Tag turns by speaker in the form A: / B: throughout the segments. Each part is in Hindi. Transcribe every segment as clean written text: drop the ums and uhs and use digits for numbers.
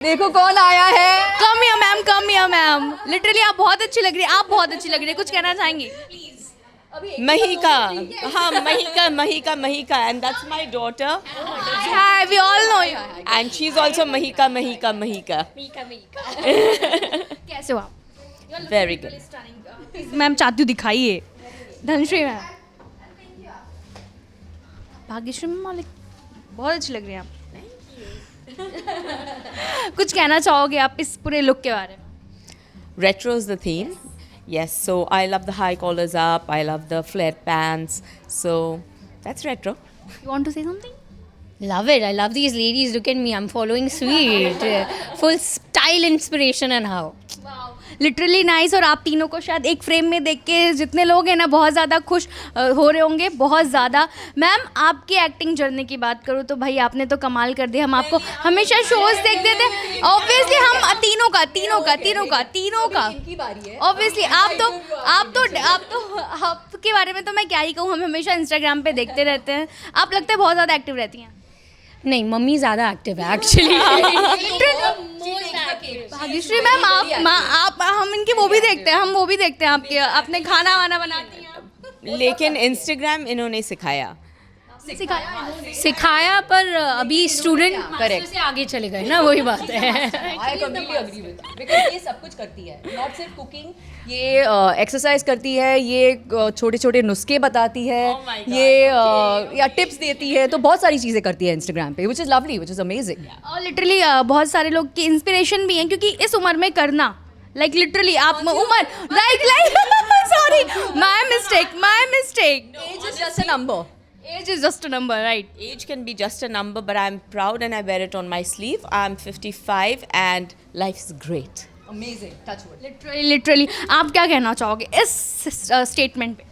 A: देखो कौन आया है।
B: कम या मैम, कम या मैम। लिटरली आप बहुत अच्छी लग रही है, आप बहुत अच्छी लग रही है। कुछ कहना चाहेंगी?
C: Mahika, Mahika, and that's my daughter.
B: Hi, we all know you.
C: And she's also Mahika.
B: कैसे हो आप?
C: Very good.
B: मैम चाहती हूँ दिखाइए। धनश्री मैम, भाग्यश्री मैम, मालिक बहुत अच्छी लग रही हैं आप। कुछ कहना चाहोगे आप इस पूरे लुक के बारे में?
C: Retro is the theme. Yes, so I love the high collars up. I love the flared pants. So that's retro.
B: You want to say something?
D: Love it. I love these ladies. Look at me. I'm following sweet. Full style inspiration and how.
B: Literally nice. और आप तीनों को शायद एक फ्रेम में देख के जितने लोग हैं ना बहुत ज़्यादा खुश हो रहे होंगे, बहुत ज़्यादा। मैम आपकी एक्टिंग जर्नी की बात करूँ तो भाई आपने तो कमाल कर दिया। हम आपको हमेशा शोज देखते थे, ऑब्वियसली हम तीनों का ऑब्वियसली। आपके बारे में तो मैं क्या ही कहूँ, हम हमेशा इंस्टाग्राम पे देखते रहते हैं। आप लगता है बहुत ज़्यादा एक्टिव रहती हैं।
D: नहीं, मम्मी ज़्यादा एक्टिव है एक्चुअली।
B: भाग्यश्री मैम आप हम इनकी वो भी देखते हैं, आपके अपने खाना वाना बनाती हैं।
C: लेकिन Instagram इन्होंने सिखाया।
D: सिखाया पर अभी स्टूडेंट करेक्ट से आगे चले गए ना, वही बात है।
A: I completely agree with, because ये सब कुछ करती है, नॉट सिर्फ कुकिंग, ये एक्सरसाइज करती है, ये छोटे छोटे नुस्खे बताती है, ये या टिप्स देती है, तो बहुत सारी चीज़ें करती है इंस्टाग्राम पे, which is lovely, which is amazing.
B: और लिटरली बहुत सारे लोग की इंस्पिरेशन भी हैं, क्योंकि इस उम्र में करना लाइक लिटरली आप उम्र like sorry my mistake
A: age is just a number.
B: Age is just a number, right?
C: Age can be just a number, but I'm proud and I wear it on my sleeve. I'm 55 and life's great.
A: Amazing, touch wood.
B: Literally, आप क्या कहना चाहोगे इस स्टेटमेंट पे?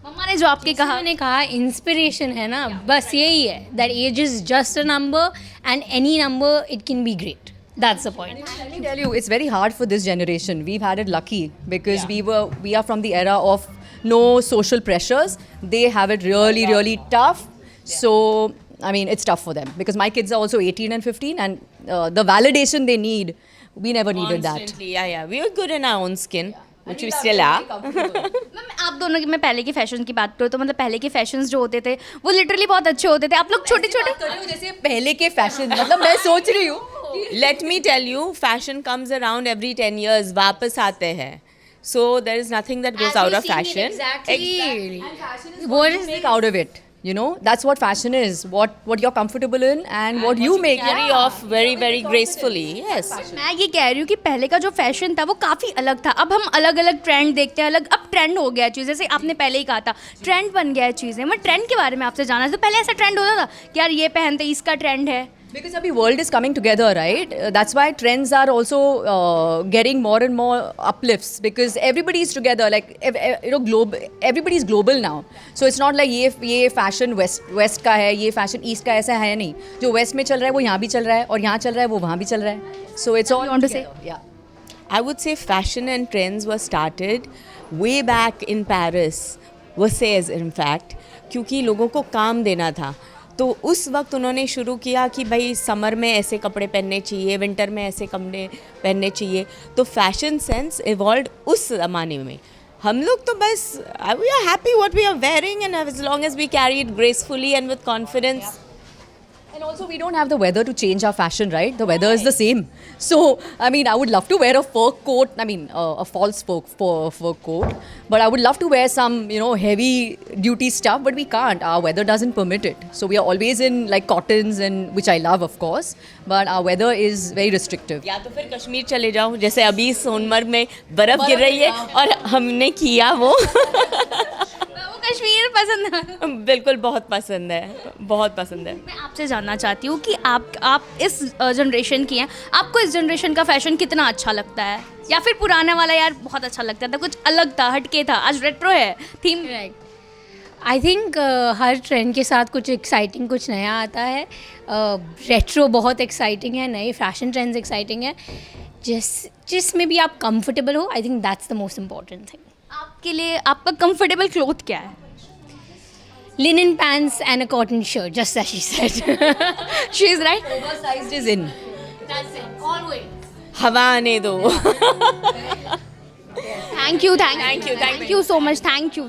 B: मम्मा ने जो आपके कहा,
D: मैंने कहा इंस्पिरेशन है ना, बस यही है, that age is just a number and any number it can be great. That's the point.
A: Let me tell you, it's very hard for this generation. We've had it lucky because we are from the era of no social pressures. They have it really tough. So I mean, it's tough for them because my kids are also 18 and 15, and the validation they need, we never needed that.
C: Constantly, yeah. We were good in our own skin, which we still are.
B: Ma'am आप दोनों की, मैं पहले के फैशन की बात करूँ तो मतलब पहले के फैशंस जो होते थे वो लिटरली बहुत अच्छे होते थे। आप लोग छोटे
A: जैसे पहले के फैशन, मतलब मैं सोच रही हूँ।
C: Let me tell you, fashion comes around every 10 years. वापस आते हैं. So there is nothing that goes out of fashion.
D: Exactly.
A: What is make out of it? You know, that's what fashion is. What you're comfortable in and what you make.
C: Carry off very gracefully. Yes.
B: मैं ये कह रही हूँ कि पहले का जो फैशन था वो काफ़ी अलग था। अब हम अलग अलग ट्रेंड देखते हैं, अब ट्रेंड हो गया है चीज़। जैसे आपने पहले ही कहा था ट्रेंड बन गया है चीज़ें। मैं ट्रेंड के बारे में आपसे जाना तो पहले ऐसा ट्रेंड होता था कि यार ये पहनते, इसका ट्रेंड है।
A: Because the world is coming together, right? That's why trends are also getting more and more uplifts because everybody is together. Like everybody is global now. So it's not like ये fashion west का है, ये fashion east का, ऐसा है नहीं। जो west में चल रहा है वो यहाँ भी चल रहा है, और यहाँ चल रहा है वो वहाँ भी चल रहा है। So it's all.
B: You want to say?
A: Yeah.
C: I would say fashion and trends were started way back in Paris, Versailles in fact, क्योंकि लोगों को काम देना था। तो उस वक्त उन्होंने शुरू किया कि भाई समर में ऐसे कपड़े पहनने चाहिए, विंटर में ऐसे कपड़े पहनने चाहिए। तो फैशन सेंस इवॉल्व उस ज़माने में। हम लोग तो बस we are happy what we are wearing and as long as we carry it gracefully and with confidence.
A: And also we don't have the weather to change our fashion, right? The weather is the same. So, I mean, I would love to wear a fur coat, I mean, a false fur coat. But I would love to wear some, heavy duty stuff, but we can't. Our weather doesn't permit it. So we are always in like cottons, and which I love, of course. But our weather is very restrictive.
C: या तो फिर कश्मीर चले जाओ, जैसे अभी सोनमर्ग में बर्फ़ गिर रही है और हमने किया वो।
B: कश्मीर पसंद है?
C: बिल्कुल, बहुत पसंद है।
B: मैं आपसे जानना चाहती हूँ कि आप इस जनरेशन की हैं, आपको इस जनरेशन का फैशन कितना अच्छा लगता है, या फिर पुराना वाला यार बहुत अच्छा लगता था, कुछ अलग था, हटके था, आज रेट्रो है theme?
D: I think her trend के साथ कुछ एक्साइटिंग, कुछ नया आता है। रेट्रो बहुत एक्साइटिंग है, नए फैशन ट्रेंड्स एक्साइटिंग है। जिसमें भी आप कंफर्टेबल हो, I think that's the most important thing.
B: आपके लिए आपका कंफर्टेबल क्लोथ क्या है?
D: Linen pants and a cotton shirt, just as she said.
B: She is right.
A: Oversized is in.
D: That's it. Always.
C: हवा आने दो.
B: Thank you so much, thank you.